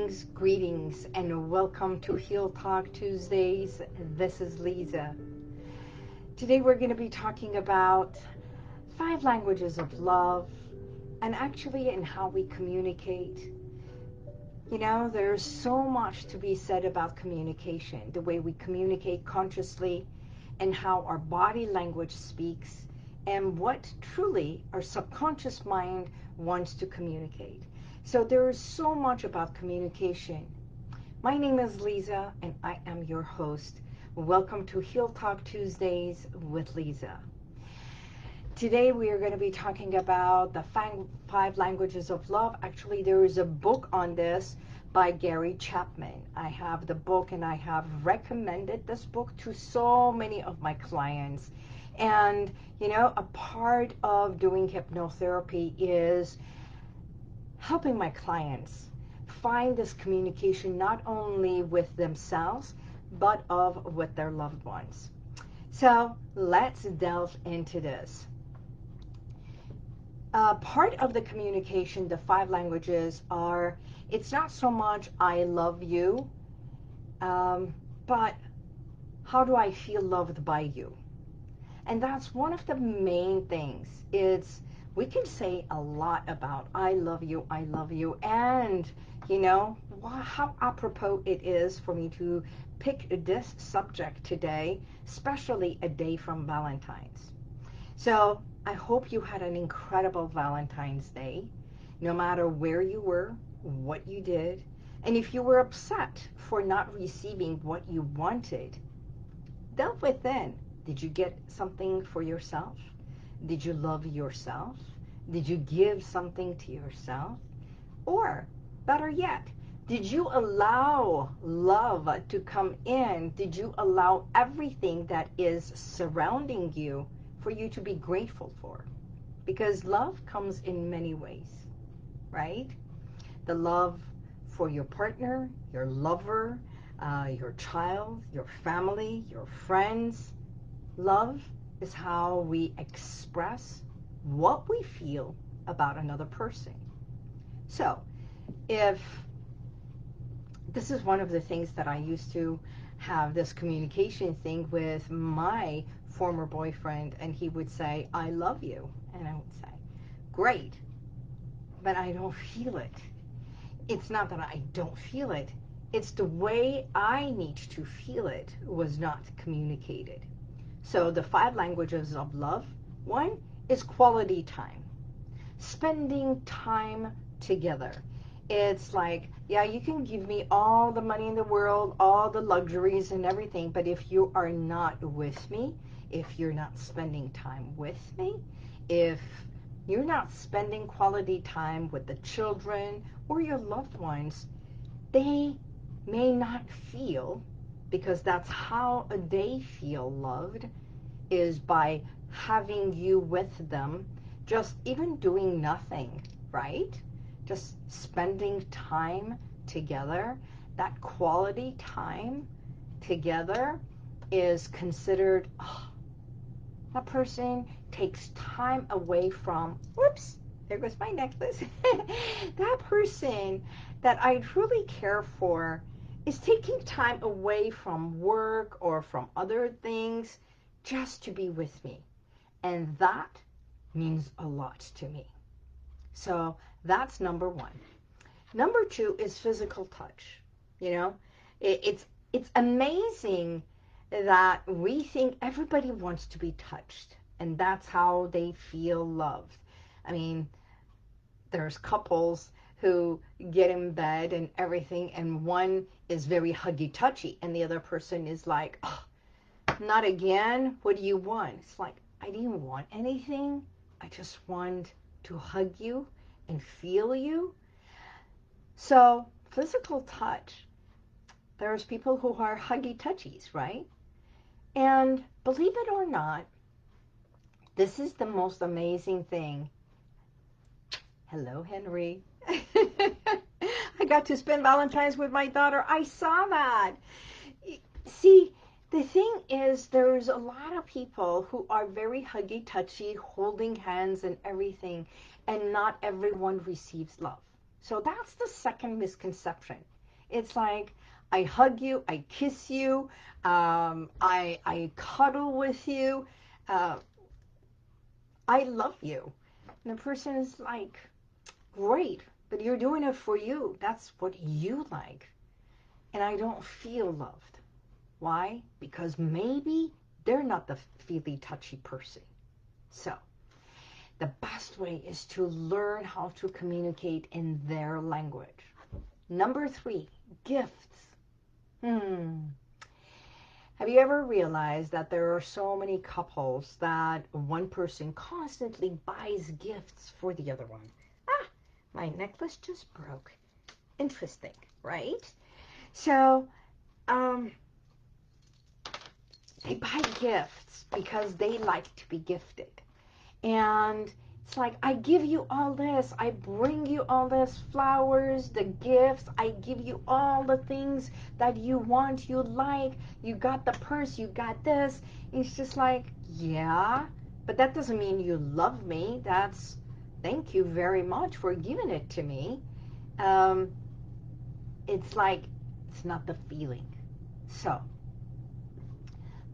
Greetings, and welcome to Heal Talk Tuesdays. This is Liza. Today we're going to be talking about 5 languages of love and actually in how we communicate. You know, there's so much to be said about communication, the way we communicate consciously and how our body language speaks and what truly our subconscious mind wants to communicate. So there is so much about communication. My name is Liza and I am your host. Welcome to Heal Talk Tuesdays with Liza. Today we are going to be talking about the 5 languages of love. Actually, there is a book on this by Gary Chapman. I have the book and I have recommended this book to so many of my clients. And, you know, a part of doing hypnotherapy is helping my clients find this communication not only with themselves, but with their loved ones. So let's delve into this. Part of the communication, the 5 languages are, it's not so much I love you, but how do I feel loved by you? And that's one of the main things. We can say a lot about I love you, and you know, how apropos it is for me to pick this subject today, especially a day from Valentine's. So I hope you had an incredible Valentine's Day, no matter where you were, what you did, and if you were upset for not receiving what you wanted, delve within. Did you get something for yourself? Did you love yourself? Did you give something to yourself? Or, better yet, did you allow love to come in? Did you allow everything that is surrounding you for you to be grateful for? Because love comes in many ways, right? The love for your partner, your lover, your child, your family, your friends. Love is how we express what we feel about another person. So, if this is one of the things that I used to have this communication thing with my former boyfriend, and he would say, I love you. And I would say, great, but I don't feel it. It's not that I don't feel it. It's the way I need to feel it was not communicated. So the 5 languages of love, one is quality time. Spending time together. It's like, yeah, you can give me all the money in the world, all the luxuries and everything, but if you are not with me, if you're not spending time with me, if you're not spending quality time with the children or your loved ones, they may not feel, because that's how they feel loved, is by having you with them, just even doing nothing, right? Just spending time together. That quality time together is considered, oh, that person takes time away from, whoops, there goes my necklace. That person that I truly care for is taking time away from work or from other things just to be with me. And that means a lot to me. So that's number 1. Number 2 is physical touch. You know, it's amazing that we think everybody wants to be touched, and that's how they feel loved. I mean, there's couples who get in bed and everything, and one is very huggy-touchy, and the other person is like, oh, not again, what do you want? It's like, I didn't want anything. I just want to hug you and feel you. So, physical touch, there's people who are huggy-touchies, right? And believe it or not, this is the most amazing thing. Hello, Henry. I got to spend Valentine's with my daughter. I saw that. See, the thing is, there's a lot of people who are very huggy-touchy, holding hands and everything, and not everyone receives love. So that's the second misconception. It's like I hug you, I kiss you, I cuddle with you, uh, I love you. And the person is like, great, but you're doing it for you. That's what you like. And I don't feel loved. Why? Because maybe they're not the feely, touchy person. So the best way is to learn how to communicate in their language. Number 3, gifts. Have you ever realized that there are so many couples that one person constantly buys gifts for the other one? Ah, my necklace just broke. Interesting, right? So, they buy gifts because they like to be gifted. And it's like, I give you all this. I bring you all this, flowers, the gifts. I give you all the things that you want, you like. You got the purse, you got this. It's just like, yeah, but that doesn't mean you love me. That's, thank you very much for giving it to me. Um, it's like, it's not the feeling. So,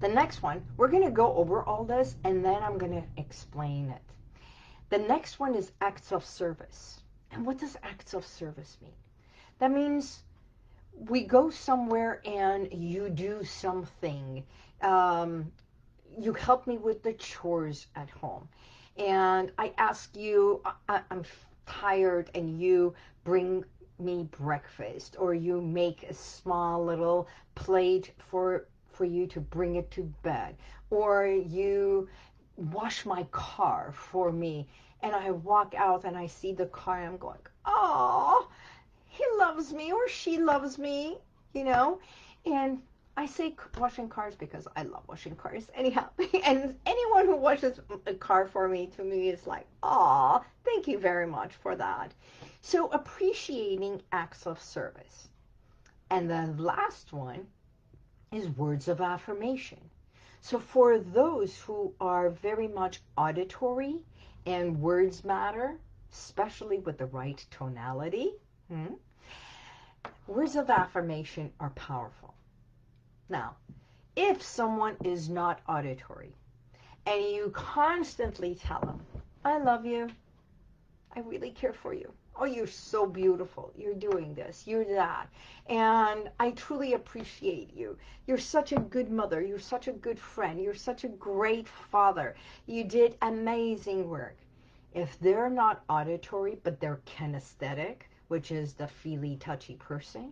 the next one, we're going to go over all this, and then I'm going to explain it. The next one is acts of service. And what does acts of service mean? That means we go somewhere and you do something. You help me with the chores at home. And I ask you, I'm tired, and you bring me breakfast, or you make a small little plate for you to bring it to bed, or you wash my car for me, and I walk out and I see the car and I'm going, oh, he loves me or she loves me, you know. And I say washing cars because I love washing cars anyhow. And anyone who washes a car for me, to me, is like, aw, thank you very much for that. So appreciating acts of service. And the last one is words of affirmation. So for those who are very much auditory and words matter, especially with the right tonality, words of affirmation are powerful. Now, if someone is not auditory and you constantly tell them, I love you, I really care for you, oh, you're so beautiful, you're doing this, you're that, and I truly appreciate you, you're such a good mother, you're such a good friend, you're such a great father, you did amazing work. If they're not auditory but they're kinesthetic, which is the feely, touchy person,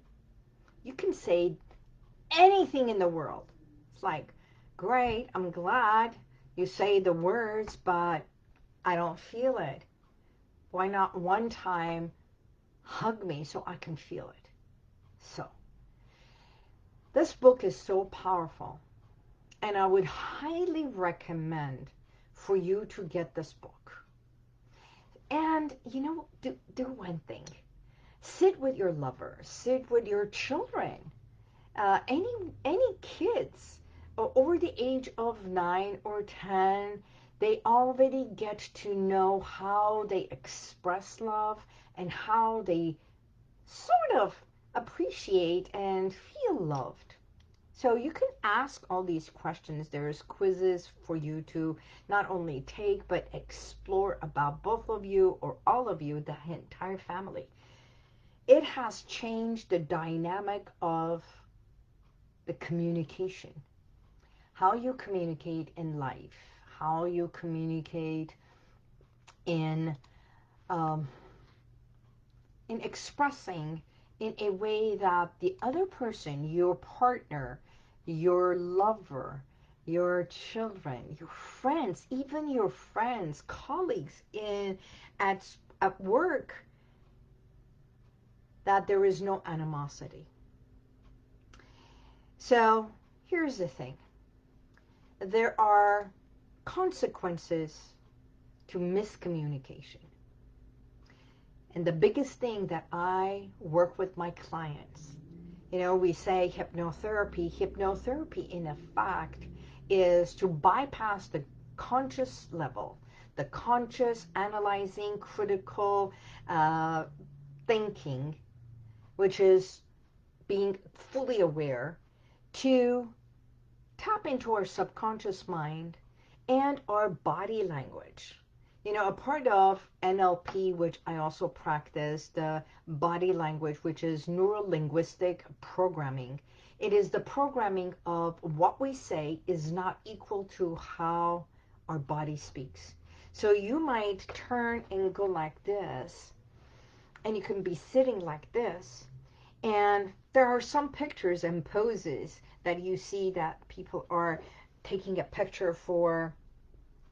you can say anything in the world. It's like, great, I'm glad you say the words, but I don't feel it. Why not one time hug me so I can feel it? So, this book is so powerful, and I would highly recommend for you to get this book. And, you know, do one thing. Sit with your lover. Sit with your children. Any kids over the age of 9 or 10, they already get to know how they express love and how they sort of appreciate and feel loved. So you can ask all these questions. There's quizzes for you to not only take, but explore about both of you or all of you, the entire family. It has changed the dynamic of the communication. How you communicate in life. How you communicate um, in expressing in a way that the other person, your partner, your lover, your children, your friends, even your friends, colleagues at work, that there is no animosity. So here's the thing. There are consequences to miscommunication. And the biggest thing that I work with my clients, you know, we say hypnotherapy. Hypnotherapy, in effect, is to bypass the conscious level, the conscious, analyzing, critical thinking, which is being fully aware to tap into our subconscious mind and our body language. You know, a part of NLP, which I also practice, the body language, which is neuro-linguistic programming. It is the programming of what we say is not equal to how our body speaks. So you might turn and go like this, and you can be sitting like this, and there are some pictures and poses that you see that people are taking a picture for,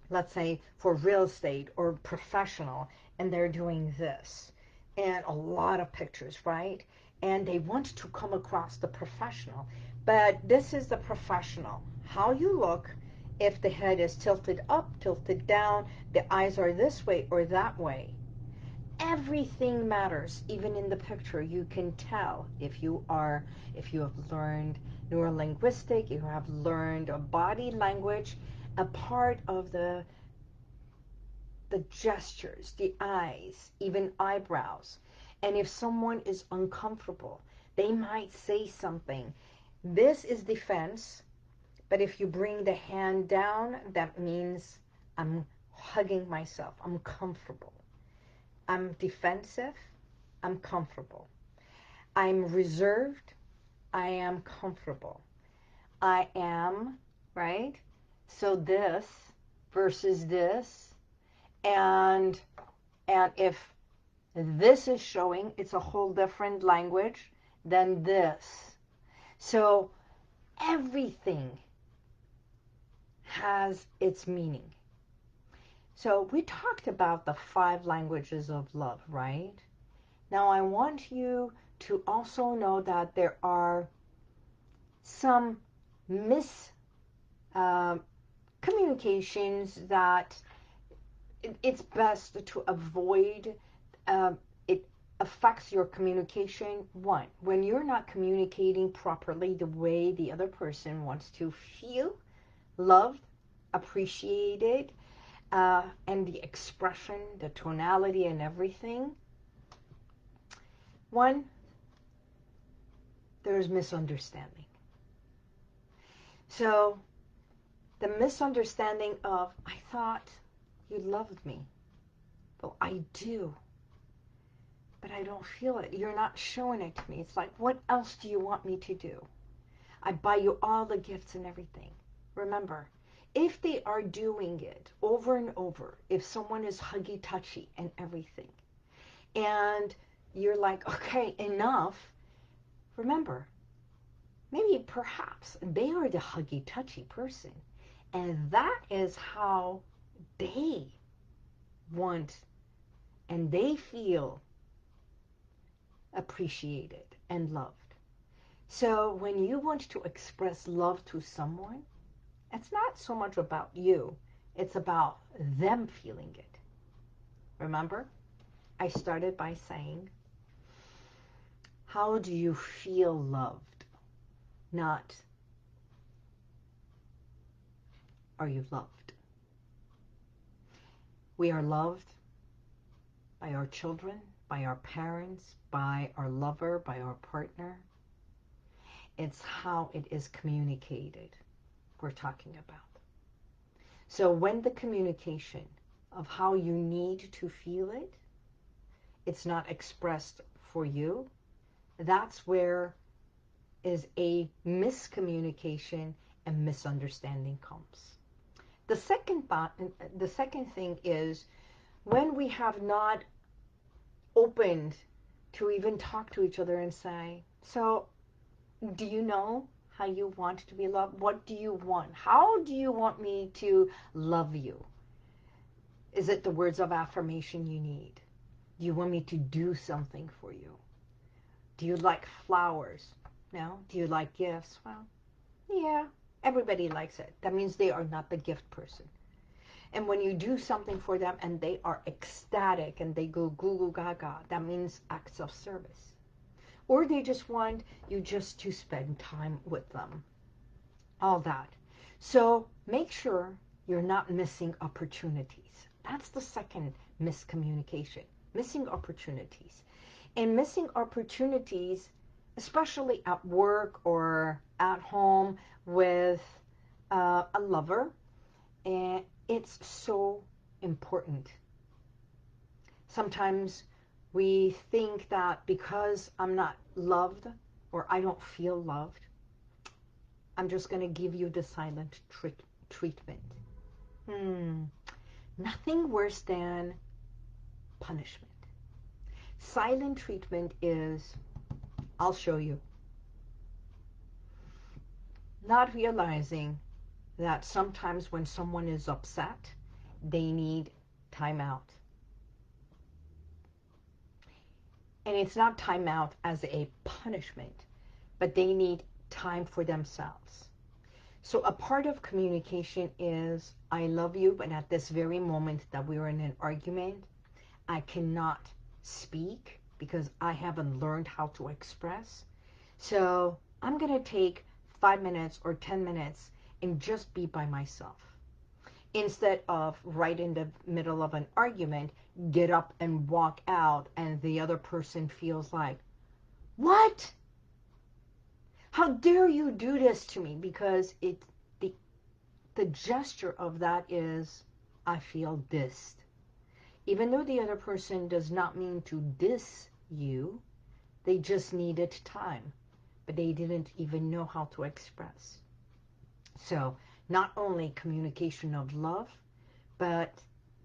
let's say, for real estate or professional, and they're doing this. And a lot of pictures, right? And they want to come across the professional. But this is the professional. How you look, if the head is tilted up, tilted down, the eyes are this way or that way. Everything matters, even in the picture. You can tell if you have learned neurolinguistic, you have learned a body language, a part of the gestures, the eyes, even eyebrows. And if someone is uncomfortable, they might say something. This is defense, but if you bring the hand down, that means I'm hugging myself, I'm comfortable. I'm defensive, I'm comfortable. I'm reserved, I am comfortable. I am, right? So this versus this, and if this is showing, it's a whole different language than this. So everything has its meaning. So we talked about the 5 languages of love, right? Now I want you to also know that there are some communications that it's best to avoid. It affects your communication. One, when you're not communicating properly the way the other person wants to feel loved, appreciated, and the expression, the tonality, and everything. One, there's misunderstanding. So the misunderstanding of, I thought you loved me. Well, I do, but I don't feel it. You're not showing it to me. It's like, what else do you want me to do? I buy you all the gifts and everything. Remember, if they are doing it over and over, if someone is huggy-touchy and everything, and you're like, okay, enough, remember, maybe perhaps they are the huggy-touchy person, and that is how they want and they feel appreciated and loved. So when you want to express love to someone, it's not so much about you, it's about them feeling it. Remember, I started by saying, how do you feel loved? Not, are you loved? We are loved by our children, by our parents, by our lover, by our partner. It's how it is communicated we're talking about. So when the communication of how you need to feel it, it's not expressed for you, that's where is a miscommunication and misunderstanding comes. The second thing is when we have not opened to even talk to each other and say, so do you know how you want to be loved? What do you want? How do you want me to love you? Is it the words of affirmation you need? Do you want me to do something for you? Do you like flowers? No? Do you like gifts? Well, yeah, everybody likes it. That means they are not the gift person. And when you do something for them and they are ecstatic and they go goo goo gaga, that means acts of service. Or they just want you just to spend time with them. All that. So make sure you're not missing opportunities. That's the second miscommunication. Missing opportunities. And missing opportunities especially at work or at home with a lover. And it's so important. Sometimes we think that because I'm not loved or I don't feel loved, I'm just going to give you the silent treatment. Nothing worse than punishment. Silent treatment is, I'll show you. Not realizing that sometimes when someone is upset, they need time out. And it's not time out as a punishment, but they need time for themselves. So a part of communication is, I love you, but at this very moment that we're in an argument, I cannot speak because I haven't learned how to express. So I'm going to take 5 minutes or 10 minutes and just be by myself. Instead of right in the middle of an argument, get up and walk out and the other person feels like, what? How dare you do this to me? Because the gesture of that is, I feel dissed. Even though the other person does not mean to diss you, they just needed time, but they didn't even know how to express. So not only communication of love, but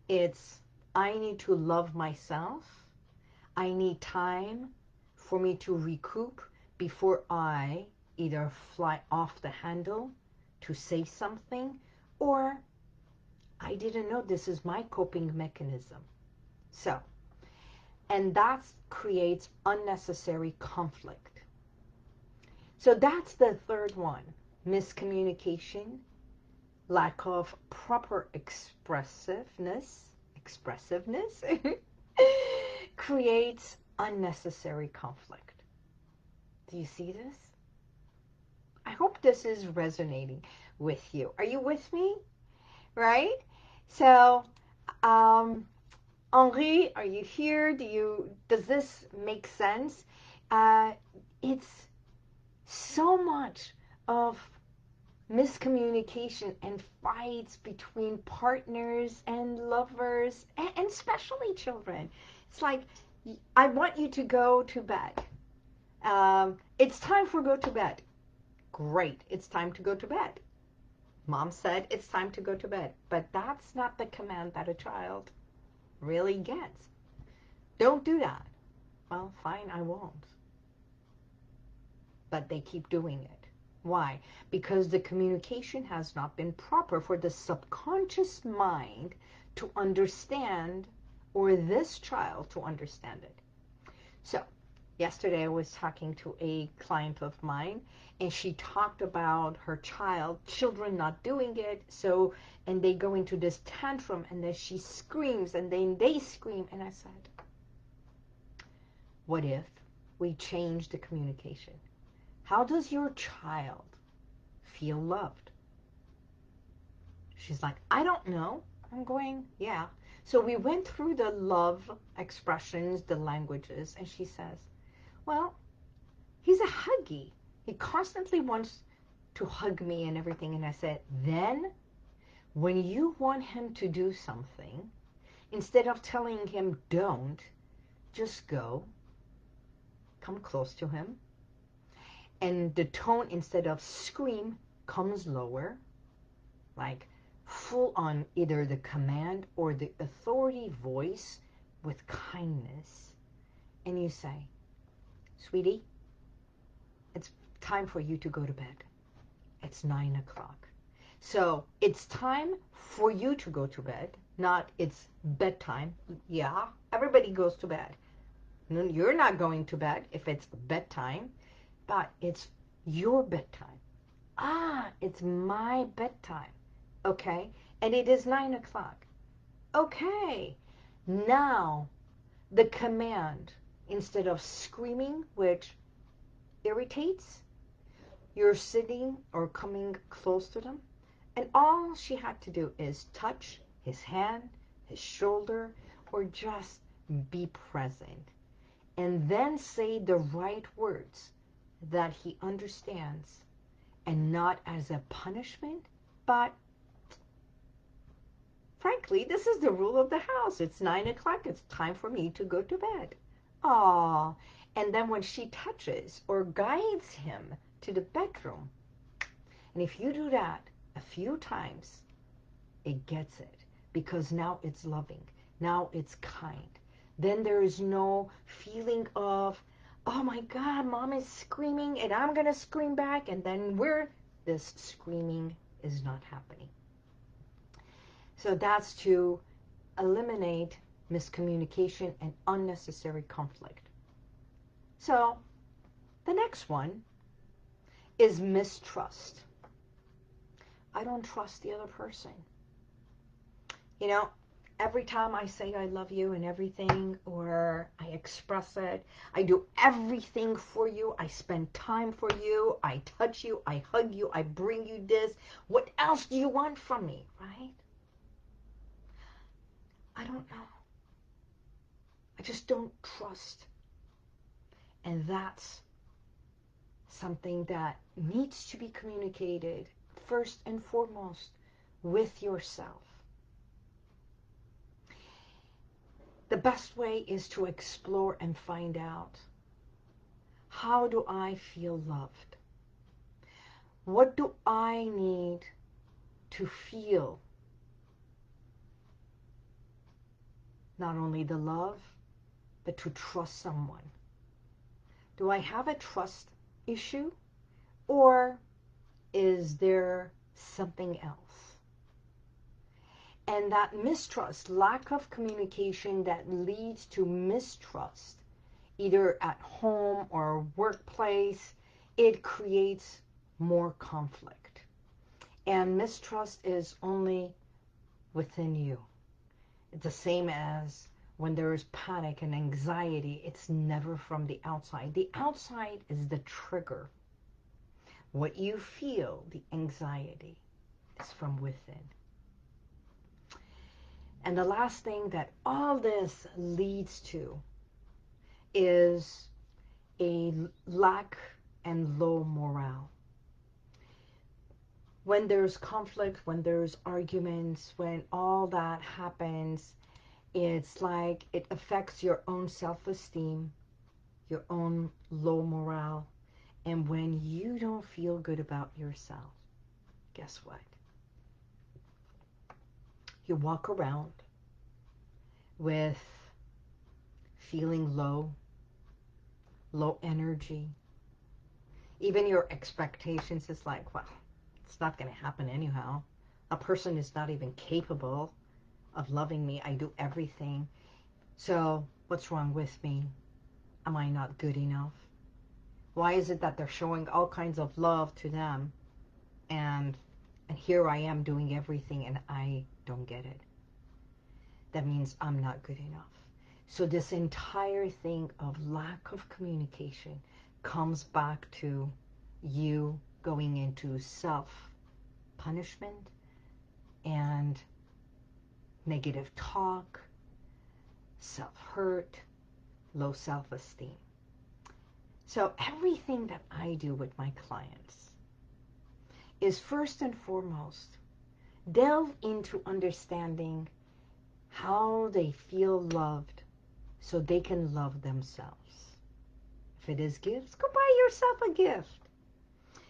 it's, I need to love myself. I need time for me to recoup before I either fly off the handle to say something, or I didn't know this is my coping mechanism. So, and that creates unnecessary conflict. So that's the third one. Miscommunication, lack of proper expressiveness creates unnecessary conflict. Do you see this? I hope this is resonating with you. Are you with me? Right? So, Henri, are you here? Does this make sense? It's so much of miscommunication and fights between partners and lovers, and especially children. It's like, I want you to go to bed. It's time for go to bed. Great, it's time to go to bed. Mom said it's time to go to bed. But that's not the command that a child really gets. Don't do that. Well, fine, I won't. But they keep doing it. Why? Because the communication has not been proper for the subconscious mind to understand, or this child to understand it. So, yesterday I was talking to a client of mine, and she talked about her children not doing it, so, and they go into this tantrum, and then she screams, and then they scream, and I said, what if we change the communication? How does your child feel loved? She's like, I don't know. I'm going, yeah. So we went through the love expressions, the languages, and she says, well, he's a huggy. He constantly wants to hug me and everything. And I said, then when you want him to do something, instead of telling him don't, just go, come close to him. And the tone, instead of scream, comes lower, like full on either the command or the authority voice with kindness. And you say, sweetie, it's time for you to go to bed. It's 9 o'clock. So it's time for you to go to bed, not it's bedtime. Yeah, everybody goes to bed. You're not going to bed if it's bedtime, but it's your bedtime. Ah, it's my bedtime. Okay, and it is 9 o'clock. Okay, now the command, instead of screaming, which irritates, you're sitting or coming close to them, and all she had to do is touch his hand, his shoulder, or just be present. And then say the right words. that he understands, and not as a punishment, but frankly, this is the rule of the house. It's 9 o'clock. It's time for me to go to bed. Aww. And then when she touches or guides him to the bedroom, and if you do that a few times, it gets it. Because now it's loving. Now it's kind. Then there is no feeling of, oh my God, mom is screaming and I'm going to scream back. And then this screaming is not happening. So that's to eliminate miscommunication and unnecessary conflict. So the next one is mistrust. I don't trust the other person. You know, every time I say I love you and everything, or I express it, I do everything for you, I spend time for you, I touch you, I hug you, I bring you this. What else do you want from me, right? I don't know. I just don't trust. And that's something that needs to be communicated first and foremost with yourself. The best way is to explore and find out, how do I feel loved? What do I need to feel? Not only the love, but to trust someone. Do I have a trust issue, or is there something else? And that mistrust, lack of communication that leads to mistrust, either at home or workplace, it creates more conflict. And mistrust is only within you. It's the same as when there is panic and anxiety, it's never from the outside. The outside is the trigger. What you feel, the anxiety, is from within. And the last thing that all this leads to is a lack and low morale. When there's conflict, when there's arguments, when all that happens, it's like it affects your own self-esteem, your own low morale. And when you don't feel good about yourself, guess what? You walk around with feeling low energy. Even your expectations is like, well, it's not going to happen anyhow. A person is not even capable of loving me. I do everything. So what's wrong with me? Am I not good enough? Why is it that they're showing all kinds of love to them, and here I am doing everything and I don't get it? That means I'm not good enough. So this entire thing of lack of communication comes back to you going into self-punishment and negative talk, self-hurt, low self-esteem. So everything that I do with my clients is first and foremost delve into understanding how they feel loved so they can love themselves. If it is gifts, go buy yourself a gift.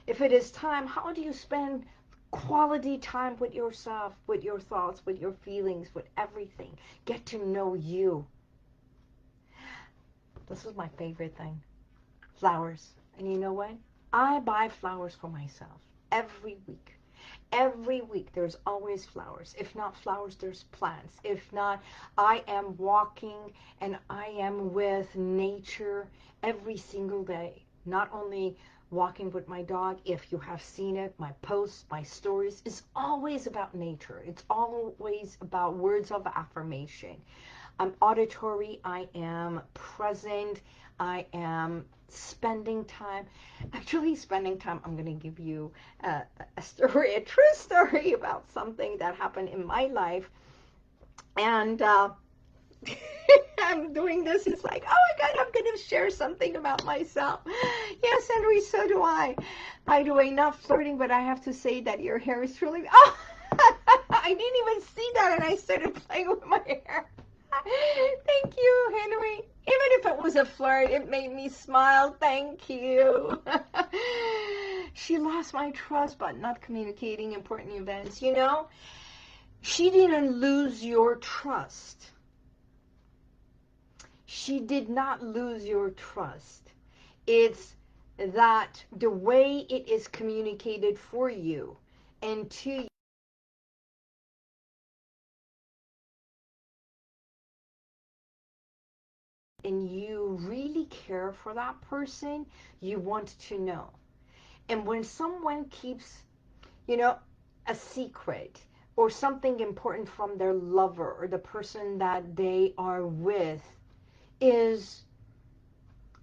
If it is time, how do you spend quality time with yourself, with your thoughts, with your feelings, with everything? Get to know you. This is my favorite thing. Flowers. And you know what? I buy flowers for myself every week. Every week there's always flowers. If not flowers, there's plants. If not, I am walking and I am with nature every single day. Not only walking with my dog, if you have seen it, my posts, my stories, is always about nature. It's always about words of affirmation. I'm auditory, I am present, I am spending time. Actually, spending time, I'm going to give you a story, a true story about something that happened in my life. And I'm doing this. It's like, oh my God, I'm going to share something about myself. Yes, Henry, so do I. By the way, not flirting, but I have to say that your hair is truly. Oh, I didn't even see that, and I started playing with my hair. Thank you, Henry. Even if it was a flirt, it made me smile. Thank you. She lost my trust by not communicating important events. You know, she didn't lose your trust. She did not lose your trust. It's that the way it is communicated for you and to you, and you really care for that person, you want to know. And when someone keeps, you know, a secret or something important from their lover or the person that they are with, is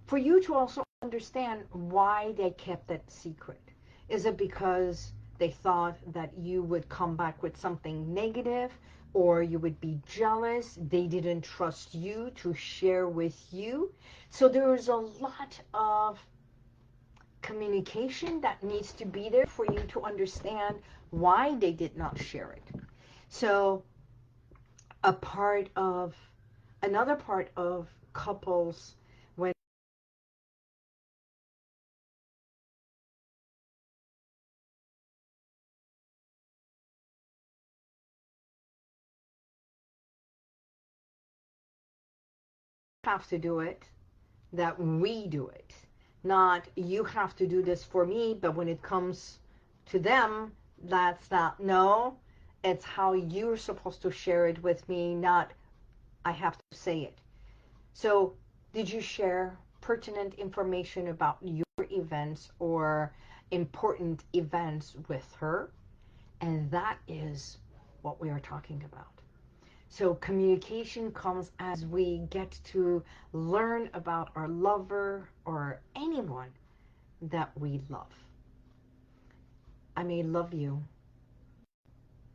for you to also understand why they kept that secret. Is it because they thought that you would come back with something negative, or you would be jealous, they didn't trust you to share with you? So there's a lot of communication that needs to be there for you to understand why they did not share it. So another part of couples, when have to do it, that we do it. Not you have to do this for me, but when it comes to them, that's not, no, it's how you're supposed to share it with me, not I have to say it. So did you share pertinent information about your events or important events with her? And that is what we are talking about. So communication comes as we get to learn about our lover or anyone that we love. I may love you,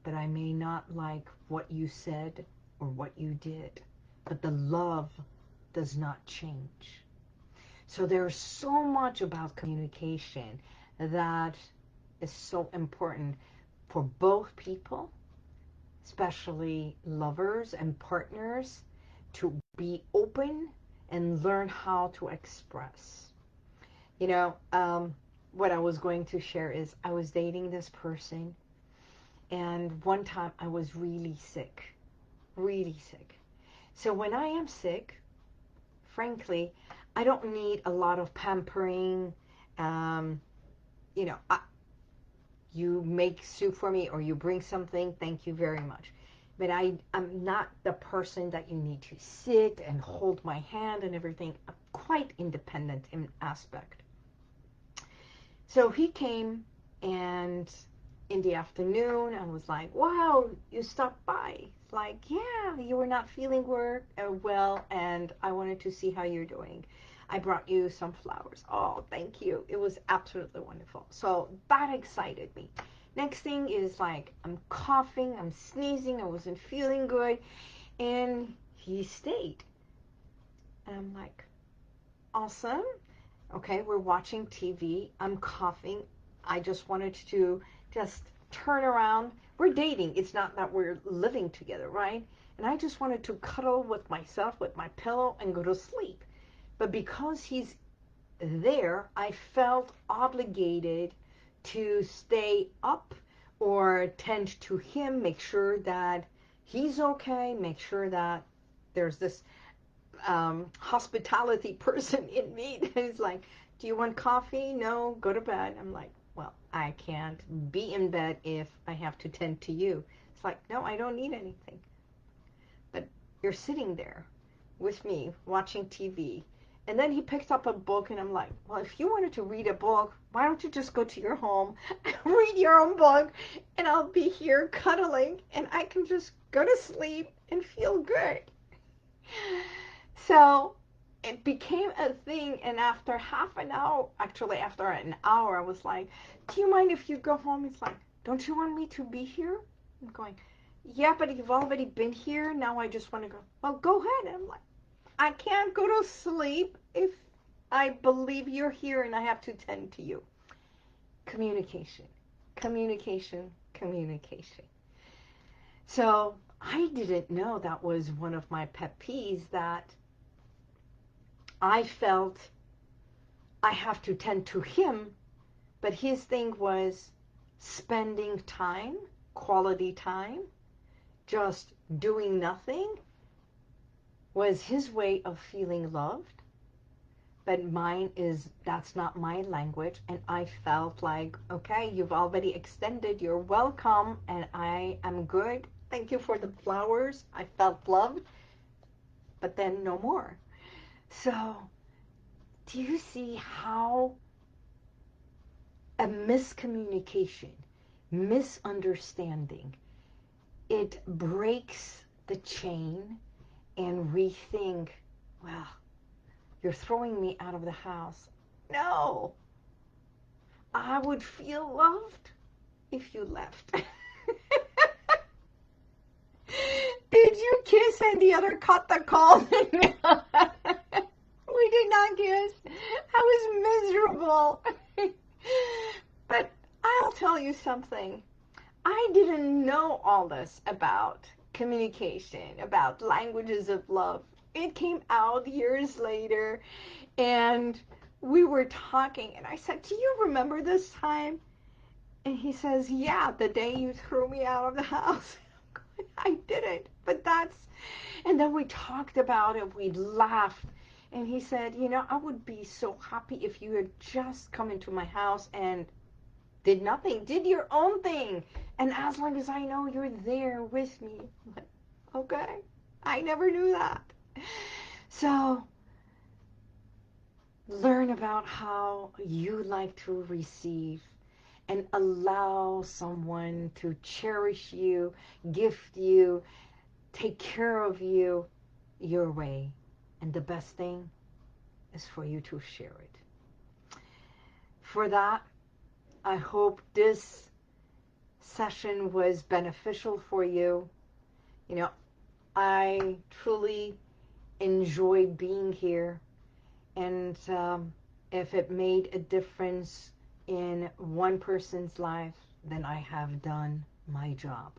but I may not like what you said or what you did. But the love does not change. So there's so much about communication that is so important for both people, especially lovers and partners, to be open and learn how to express. You know, what I was going to share is I was dating this person, and one time I was really sick, really sick. So when I am sick, frankly, I don't need a lot of pampering. Um, you know, you make soup for me or you bring something, thank you very much. But I'm not the person that you need to sit and hold my hand and everything. I'm quite independent in aspect. So he came, and in the afternoon, I was like, wow, you stopped by. It's like, yeah, you were not feeling well, and I wanted to see how you're doing. I brought you some flowers. Oh, thank you. It was absolutely wonderful. So that excited me. Next thing is like, I'm coughing, I'm sneezing, I wasn't feeling good, and he stayed. And I'm like, awesome. Okay, we're watching TV. I'm coughing. I just wanted to just turn around. We're dating. It's not that we're living together, right? And I just wanted to cuddle with myself, with my pillow, and go to sleep. But because he's there, I felt obligated to stay up or tend to him, make sure that he's okay, make sure that there's this hospitality person in me that is like, do you want coffee? No, go to bed. I'm like, well, I can't be in bed if I have to tend to you. It's like, no, I don't need anything. But you're sitting there with me watching TV. And then he picked up a book, and I'm like, well, if you wanted to read a book, why don't you just go to your home and read your own book, and I'll be here cuddling, and I can just go to sleep and feel good. So it became a thing, and after half an hour, actually after an hour, I was like, do you mind if you go home? He's like, don't you want me to be here? I'm going, yeah, but you've already been here. Now I just want to go. Well, go ahead. And I'm like, I can't go to sleep if I believe you're here and I have to tend to you. Communication, communication, communication. So I didn't know that was one of my pet peeves, that I felt I have to tend to him, but his thing was spending time, quality time, just doing nothing was his way of feeling loved. But mine is, that's not my language. And I felt like, okay, you've already extended, you're welcome, and I am good. Thank you for the flowers. I felt loved, but then no more. So do you see how a miscommunication, misunderstanding, it breaks the chain, and we think, well, you're throwing me out of the house. No, I would feel loved if you left. Did you kiss and the other cut the call? We did not kiss. I was miserable. But I'll tell you something. I didn't know all this about communication, about languages of love. It came out years later, and we were talking, and I said, do you remember this time? And he says, yeah, the day you threw me out of the house. I didn't, but that's, and then we talked about it, we laughed, and he said, you know, I would be so happy if you had just come into my house and did nothing, did your own thing, and as long as I know you're there with me. Okay, I never knew that. So learn about how you like to receive, and allow someone to cherish you, gift you, take care of you your way. And the best thing is for you to share it. For that, I hope this session was beneficial for you. You know, I truly enjoy being here. And if it made a difference in one person's life, then I have done my job.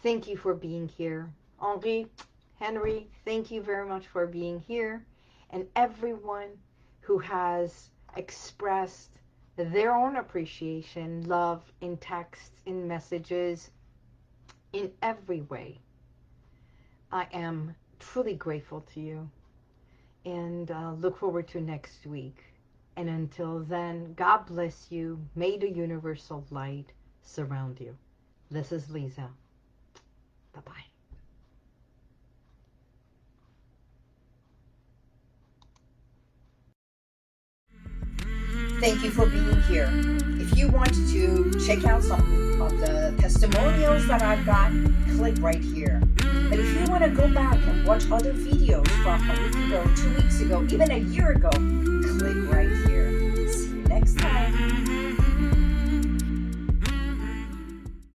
Thank you for being here. Henry, thank you very much for being here. And everyone who has expressed their own appreciation, love, in texts, in messages, in every way, I am truly grateful to you. And look forward to next week. And until then, God bless you. May the universal light surround you. This is Liza. Bye-bye. Thank you for being here. If you want to check out some of the testimonials that I've got, click right here. But if you want to go back and watch other videos from a week ago, 2 weeks ago, even a year ago, click right here. See you next time.